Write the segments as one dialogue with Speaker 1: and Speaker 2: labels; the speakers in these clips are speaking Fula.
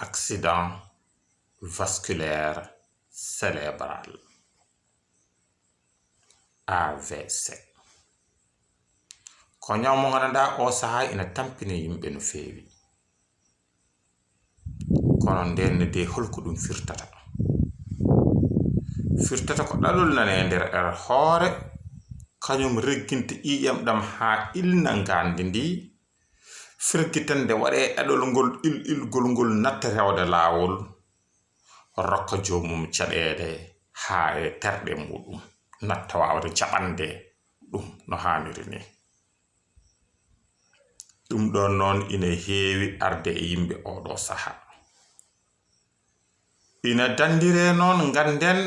Speaker 1: accident vasculaire cérébral AVC ko nyawmo ngana o saha ina tampini yimbe no feewi kono nden de holko dum firtata ko dalol nane nder hoore kanyum regginta iyam dam ha ilna ngandi ndi firgitande wade adol ngol natta rewde lawol rokka jomum cadeede ha e terde mudum natta wawde jabande dum no haniri ni dum don non ina heewi arde e yimbe odo saha ina dandire non nganden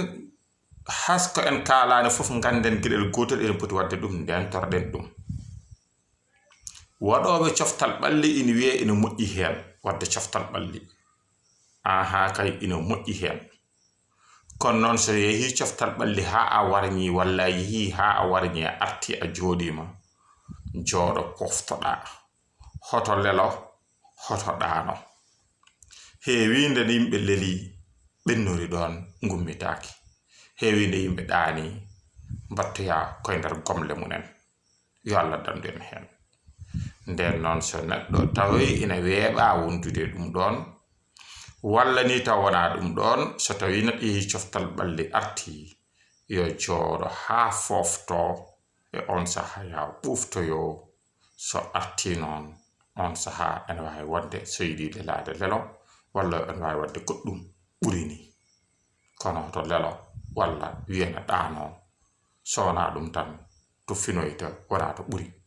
Speaker 1: hasko en kalane fof nganden gidel gotel en poti wadde dum den torden dum wadobe cioftal balli ina wiye ina moƴƴi hen wadde cioftal balli aha kay ina moƴƴi hen kon non so yehi cioftal balli ha a warñi walla yehi ha a warñi arti a jodima jodo poftoda hoto lelo hoto dano heewinde yimbe leli bennori don ngummitaki heewinde yimbe dani battoya koy nder gomle munen yo Allah dandu en hen nden non so neddo tawi ina weeba wondude dum don walla ni tawana dum don so tawi neddo yi cioftal balli arti yo joodo ha fofto e on saha ya buftoyo so arti non on saha en way wadde so yidi lelaade lelo walla en way wadde goddum burini kono to lelo walla wiyena dano sona dum tan to finoyta wala to buri